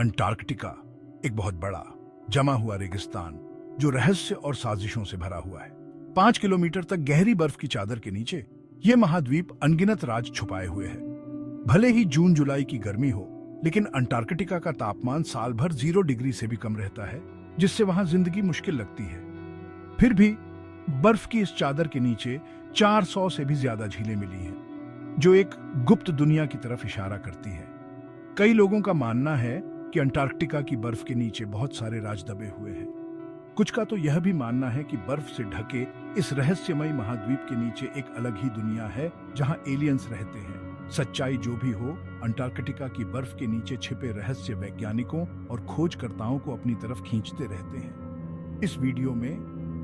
Antarctica एक बहुत बड़ा जमा हुआ रेगिस्तान जो रहस्य और साजिशों से भरा हुआ है। 5 किलोमीटर तक गहरी बर्फ की चादर के नीचे यह महाद्वीप अनगिनत राज छुपाए हुए है। भले ही जून जुलाई की गर्मी हो, लेकिन अंटार्कटिका का तापमान साल भर 0 डिग्री से भी कम रहता है, जिससे वहां जिंदगी मुश्किल लगती है। फिर भी बर्फ की इस चादर के नीचे 400 से भी ज्यादा झीलें मिली हैं, जो एक गुप्त दुनिया की तरफ इशारा करती है। कई लोगों का मानना है कि अंटार्कटिका की बर्फ के नीचे बहुत सारे राज दबे हुए हैं। कुछ का तो यह भी मानना है कि बर्फ से ढके इस रहस्यमयी महाद्वीप के नीचे एक अलग ही दुनिया है, जहां एलियंस रहते हैं। सच्चाई जो भी हो, अंटार्कटिका की बर्फ के नीचे छिपे रहस्य वैज्ञानिकों और खोजकर्ताओं को अपनी तरफ खींचते रहते हैं। इस वीडियो में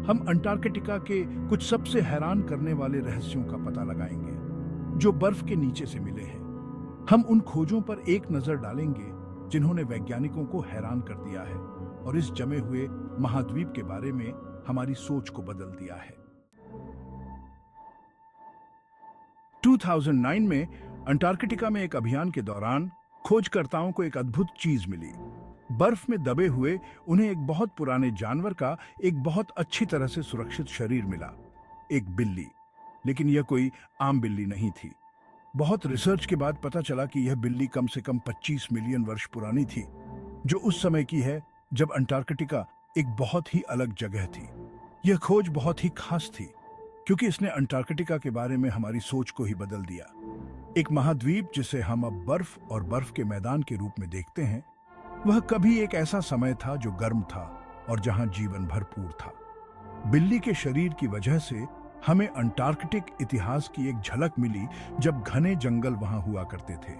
हम अंटार्कटिका के कुछ सबसे हैरान करने वाले रहस्यों का पता लगाएंगे, जो बर्फ के नीचे से मिले हैं। हम उन खोजों पर एक नजर डालेंगे जिन्होंने वैज्ञानिकों को हैरान कर दिया है और इस जमे हुए महाद्वीप के बारे में हमारी सोच को बदल दिया है। 2009 में अंटार्कटिका में एक अभियान के दौरान खोजकर्ताओं को एक अद्भुत चीज मिली। बर्फ में दबे हुए उन्हें एक बहुत पुराने जानवर का एक बहुत अच्छी तरह से सुरक्षित शरीर मिला, एक बिल्ली। लेकिन यह कोई आम बिल्ली नहीं थी। बहुत रिसर्च के बाद पता चला कि यह बिल्ली कम से कम 25 मिलियन वर्ष पुरानी थी, जो उस समय की है जब अंटार्कटिका एक बहुत ही अलग जगह थी। यह खोज बहुत ही खास थी, क्योंकि इसने अंटार्कटिका के बारे में हमारी सोच को ही बदल दिया। एक महाद्वीप जिसे हम अब बर्फ और बर्फ के मैदान के रूप में देखते हैं, वह कभी एक ऐसा समय था जो गर्म था और जहां जीवन भरपूर था। बिल्ली के शरीर की वजह से हमें अंटार्कटिक इतिहास की एक झलक मिली, जब घने जंगल वहां हुआ करते थे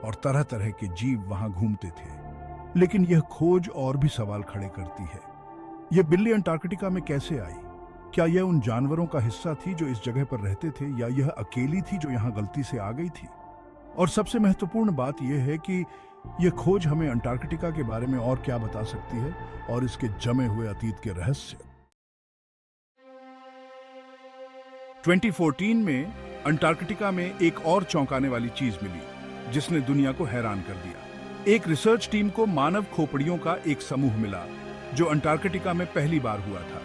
और तरह तरह के जीव वहां घूमते थे। लेकिन यह खोज और भी सवाल खड़े करती है। यह बिल्ली अंटार्कटिका में कैसे आई? क्या यह उन जानवरों का हिस्सा थी जो इस जगह पर रहते थे, या यह अकेली थी जो यहां गलती से आ गई थी? और सबसे महत्वपूर्ण बात यह है कि यह खोज हमें अंटार्कटिका के बारे में और क्या बता सकती है और इसके जमे हुए अतीत के रहस्य। 2014 में अंटार्कटिका में एक और चौंकाने वाली चीज मिली, जिसने दुनिया को हैरान कर दिया। एक रिसर्च टीम को मानव खोपड़ियों का एक समूह मिला, जो अंटार्कटिका में पहली बार हुआ था।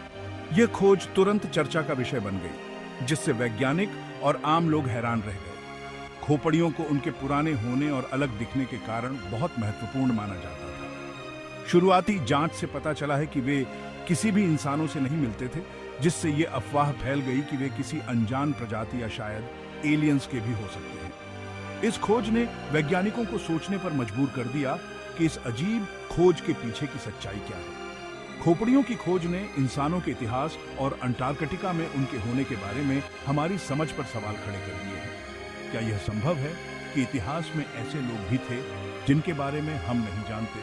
यह खोज तुरंत चर्चा का विषय बन गई, जिससे वैज्ञानिक और आम लोग हैरान रह गए। खोपड़ियों को उनके पुराने होने और अलग दिखने के कारण बहुत महत्वपूर्ण माना जाता था। शुरुआती जांच से पता चला है कि वे किसी भी इंसानों से नहीं मिलते थे, जिससे ये अफवाह फैल गई कि वे किसी अनजान प्रजाति या शायद एलियंस के भी हो सकते हैं। इस खोज ने वैज्ञानिकों को सोचने पर मजबूर कर दिया कि इस अजीब खोज के पीछे की सच्चाई क्या है। खोपड़ियों की खोज ने इंसानों के इतिहास और अंटार्कटिका में उनके होने के बारे में हमारी समझ पर सवाल खड़े कर दिए हैं। क्या यह संभव है कि इतिहास में ऐसे लोग भी थे जिनके बारे में हम नहीं जानते,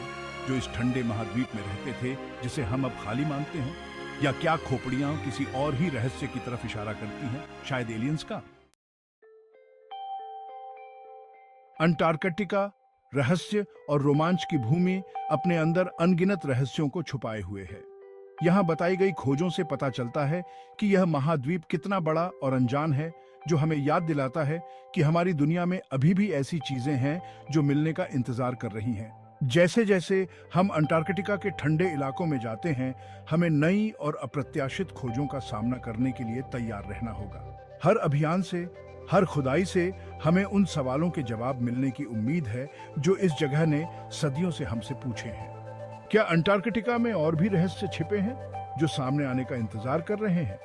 जो इस ठंडे महाद्वीप में रहते थे जिसे हम अब खाली मानते हैं? या क्या खोपड़ियां किसी और ही रहस्य की तरफ इशारा करती हैं, शायद एलियंस का? अंटार्कटिका रहस्य और रोमांच की भूमि अपने अंदर अनगिनत रहस्यों को छुपाए हुए है। यहां बताई गई खोजों से पता चलता है कि यह महाद्वीप कितना बड़ा और अनजान है, जो हमें याद दिलाता है कि हमारी दुनिया में अभी भी ऐसी चीजें हैं जो मिलने का इंतजार कर रही हैं। जैसे जैसे हम अंटार्कटिका के ठंडे इलाकों में जाते हैं, हमें नई और अप्रत्याशित खोजों का सामना करने के लिए तैयार रहना होगा। हर अभियान से, हर खुदाई से हमें उन सवालों के जवाब मिलने की उम्मीद है जो इस जगह ने सदियों से हमसे पूछे हैं। क्या अंटार्कटिका में और भी रहस्य छिपे हैं जो सामने आने का इंतजार कर रहे हैं?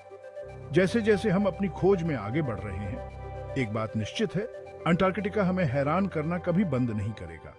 जैसे जैसे हम अपनी खोज में आगे बढ़ रहे हैं, एक बात निश्चित है, अंटार्कटिका हमें हैरान करना कभी बंद नहीं करेगा।